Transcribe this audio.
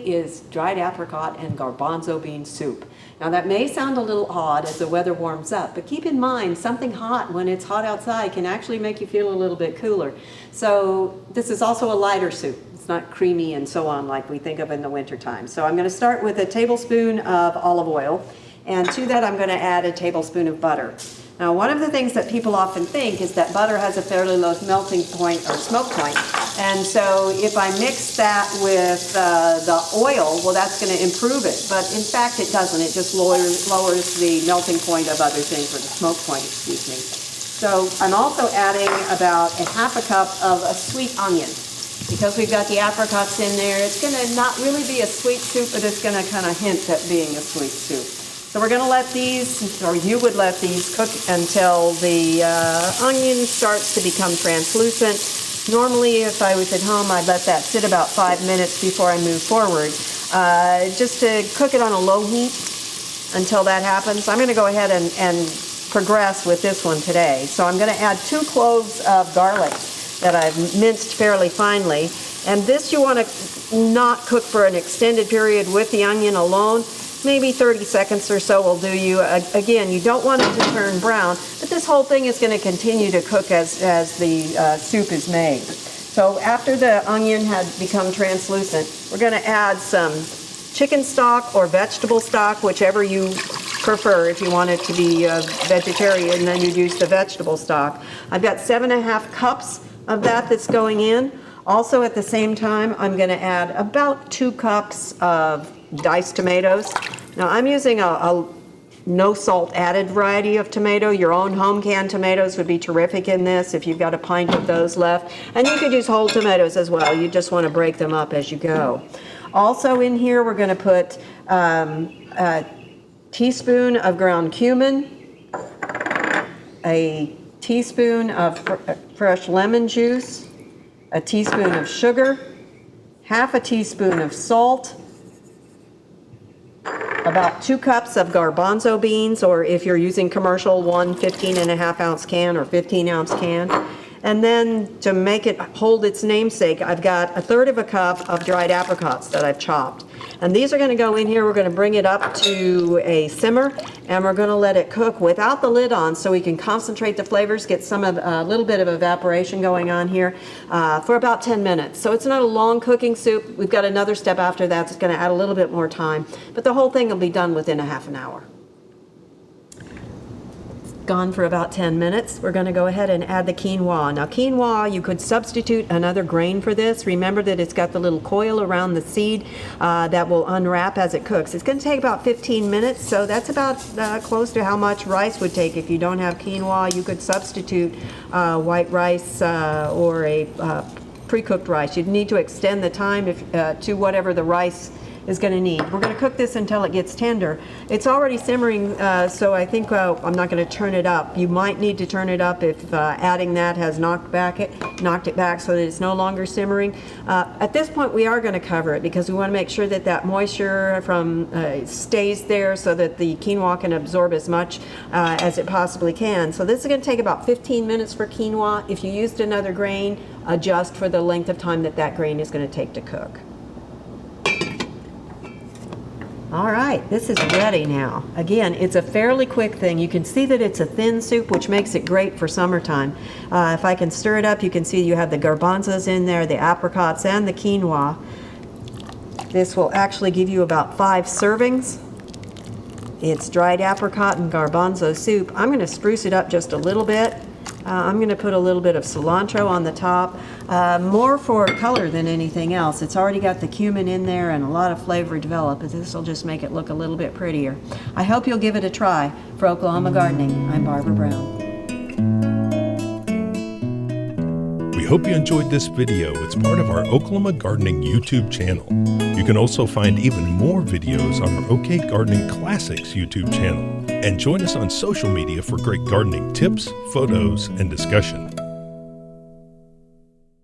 is dried apricot and garbanzo bean soup. Now that may sound a little odd as the weather warms up, but keep in mind something hot when it's hot outside can actually make you feel a little bit cooler. So this is also a lighter soup. It's not creamy and so on like we think of in the wintertime. So I'm going to start with a tablespoon of olive oil, and to that I'm going to add a tablespoon of butter. Now, one of the things that people often think is that butter has a fairly low melting point or smoke point, and so if I mix that with the oil, well, that's going to improve it. But in fact, it doesn't. It just lowers the melting point of other things, or the smoke point, excuse me. So I'm also adding about a half a cup of a sweet onion. Because we've got the apricots in there, it's going to not really be a sweet soup, but it's going to kind of hint at being a sweet soup. So we're going to let these, or you would let these cook until the onion starts to become translucent. Normally, if I was at home, I'd let that sit about 5 minutes before I move forward. Just to cook it on a low heat until that happens. I'm going to go ahead and progress with this one today. So I'm going to add 2 cloves of garlic that I've minced fairly finely. And this you want to not cook for an extended period with the onion alone. Maybe 30 seconds or so will do you. Again, you don't want it to turn brown, but this whole thing is going to continue to cook as the soup is made. So after the onion had become translucent, we're going to add some chicken stock or vegetable stock, whichever you prefer. If you want it to be vegetarian, then you'd use the vegetable stock. I've got 7.5 cups of that's going in. Also at the same time, I'm going to add about 2 cups of diced tomatoes. Now I'm using a no salt added variety of tomato. Your own home canned tomatoes would be terrific in this if you've got a pint of those left. And you could use whole tomatoes as well. You just want to break them up as you go. Also in here we're going to put a teaspoon of ground cumin, a teaspoon of fresh lemon juice, a teaspoon of sugar, half a teaspoon of salt, about 2 cups of garbanzo beans, or if you're using commercial, 1 15.5-ounce can or 15-ounce can. And then to make it hold its namesake, I've got 1/3 cup of dried apricots that I've chopped. And these are going to go in here. We're going to bring it up to a simmer, and we're going to let it cook without the lid on so we can concentrate the flavors, get some of a little bit of evaporation going on here for about 10 minutes. So it's not a long cooking soup. We've got another step after that that's going to add a little bit more time, but the whole thing will be done within a half an hour. Gone for about 10 minutes. We're going to go ahead and add the quinoa. Now quinoa, you could substitute another grain for this. Remember that it's got the little coil around the seed that will unwrap as it cooks. It's going to take about 15 minutes, so that's about close to how much rice would take. If you don't have quinoa, you could substitute white rice or a pre-cooked rice. You'd need to extend the time to whatever the rice is going to need. We're going to cook this until it gets tender. It's already simmering, so I think I'm not going to turn it up. You might need to turn it up if adding that has knocked it back so that it's no longer simmering. At this point, we are going to cover it because we want to make sure that that moisture stays there so that the quinoa can absorb as much as it possibly can. So this is going to take about 15 minutes for quinoa. If you used another grain, adjust for the length of time that that grain is going to take to cook. All right, this is ready now. Again, it's a fairly quick thing. You can see that it's a thin soup, which makes it great for summertime. If I can stir it up, you can see you have the garbanzos in there, the apricots, and the quinoa. This will actually give you about 5 servings. It's dried apricot and garbanzo soup. I'm going to spruce it up just a little bit. I'm going to put a little bit of cilantro on the top, more for color than anything else. It's already got the cumin in there and a lot of flavor developed, but this will just make it look a little bit prettier. I hope you'll give it a try. For Oklahoma Gardening, I'm Barbara Brown. We hope you enjoyed this video. It's part of our Oklahoma Gardening YouTube channel. You can also find even more videos on our OK Gardening Classics YouTube channel. And join us on social media for great gardening tips, photos, and discussion.